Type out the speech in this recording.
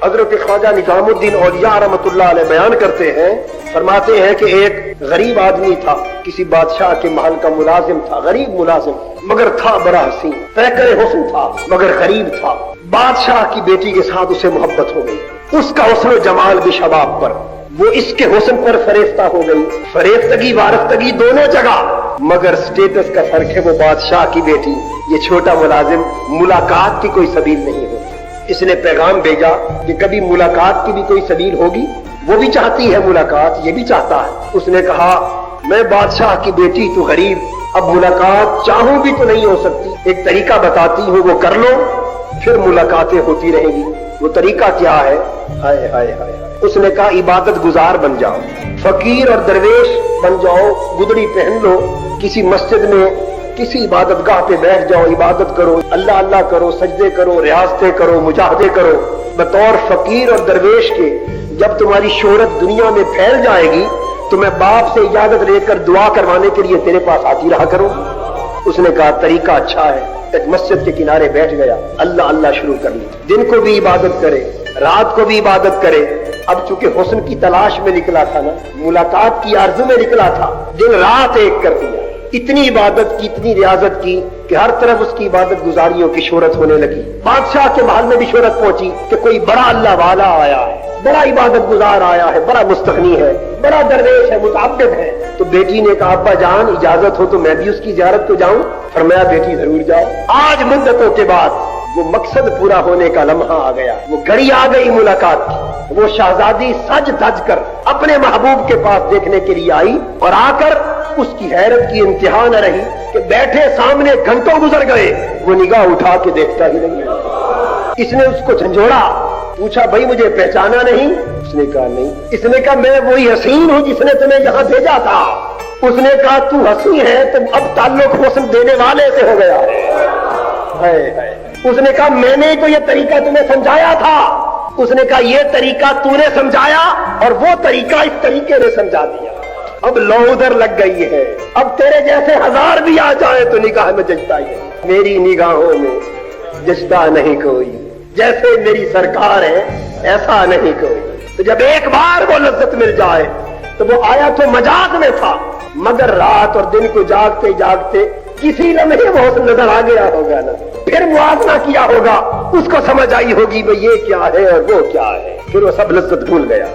حضرت خواجہ نظام الدین اولیاء رحمتullah علیہ بیان کرتے ہیں، فرماتے ہیں کہ ایک غریب آدمی تھا، کسی بادشاہ کے محل کا ملازم تھا، غریب ملازم، مگر تھا بڑا حسین، پیکر حسن تھا مگر غریب تھا۔ بادشاہ کی بیٹی کے ساتھ اسے محبت ہو گئی، اس کا حسن و جمال بھی شباب پر، وہ اس کے حسن پر فریفتہ ہو گئی، فریفتگی وارفتگی دونوں جگہ، مگر سٹیٹس کا فرق ہے، وہ بادشاہ کی بیٹی، یہ چھوٹا ملازم، ملاقات کی کوئی سبیل نہیں ہوتی۔ اس نے پیغام بھیجا کہ کبھی ملاقات کی بھی کوئی سبیل ہوگی، وہ بھی چاہتی ہے ملاقات، یہ بھی چاہتا ہے۔ اس نے کہا میں بادشاہ کی بیٹی تو غریب، اب ملاقات چاہوں بھی تو نہیں ہو سکتی، ایک طریقہ بتاتی ہوں وہ کر لو، پھر ملاقاتیں ہوتی رہیں گی۔ وہ طریقہ کیا ہے؟ ہائے ہائے ہائے، اس نے کہا عبادت گزار بن جاؤ، فقیر اور درویش بن جاؤ، گدڑی پہن لو، کسی مسجد میں کسی عبادت گاہ پہ بیٹھ جاؤ، عبادت کرو، اللہ اللہ کرو، سجدے کرو، ریاضتیں کرو، مجاہدے کرو، بطور فقیر اور درویش کے۔ جب تمہاری شہرت دنیا میں پھیل جائے گی تو میں باپ سے اجازت لے کر دعا کروانے کے لیے تیرے پاس آتی رہا کروں۔ اس نے کہا طریقہ اچھا ہے، ایک مسجد کے کنارے بیٹھ گیا، اللہ اللہ شروع کر لی، دن کو بھی عبادت کرے، رات کو بھی عبادت کرے۔ اب چونکہ حسن کی تلاش میں نکلا تھا نا، ملاقات کی آرزو میں نکلا تھا، دن رات ایک کر دیا، اتنی عبادت کی، اتنی ریاضت کی کہ ہر طرف اس کی عبادت گزاریوں کی شہرت ہونے لگی۔ بادشاہ کے محل میں بھی شہرت پہنچی کہ کوئی بڑا اللہ والا آیا ہے، بڑا عبادت گزار آیا ہے، بڑا مستغنی ہے، بڑا درویش ہے، متعبد ہے۔ تو بیٹی نے کہا ابا جان اجازت ہو تو میں بھی اس کی زیارت کو جاؤں؟ فرمایا بیٹی ضرور جاؤ۔ آج مدتوں کے بعد وہ مقصد پورا ہونے کا لمحہ آ گیا، وہ گھڑی آ گئی ملاقات کی۔ وہ شہزادی سج دھج کر اپنے محبوب کے پاس دیکھنے کے لیے آئی، اور آ کر اس کی حیرت کی انتہا نہ رہی کہ بیٹھے سامنے گھنٹوں گزر گئے، وہ نگاہ اٹھا کے دیکھتا ہی نہیں۔ اس نے اس کو جھنجھوڑا، پوچھا بھائی مجھے پہچانا نہیں؟ اس نے کہا نہیں۔ اس نے کہا میں وہی حسین ہوں جس نے تمہیں یہاں بھیجا تھا۔ اس نے کہا تو حسین ہے تو اب تعلق حسن دینے والے سے ہو گیا۔ اس نے کہا میں نے تو یہ طریقہ تمہیں سمجھایا تھا۔ اس نے کہا یہ طریقہ تو نے سمجھایا اور وہ طریقہ اس طریقے نے سمجھا دیا، اب لو ادھر لگ گئی ہے، اب تیرے جیسے ہزار بھی آ جائے تو نگاہ میں جچتا ہی ہے، میری نگاہوں میں جچتا نہیں کوئی، جیسے میری سرکار ہے ایسا نہیں کوئی۔ تو جب ایک بار وہ لذت مل جائے تو وہ آیا تو مجاز میں تھا، مگر رات اور دن کو جاگتے جاگتے کسی لمحے وہ حسن نظر آ گیا ہوگا نا، پھر موازنہ کیا ہوگا، اس کو سمجھ آئی ہوگی بھئی یہ کیا ہے اور وہ کیا ہے، پھر وہ سب لذت بھول گیا۔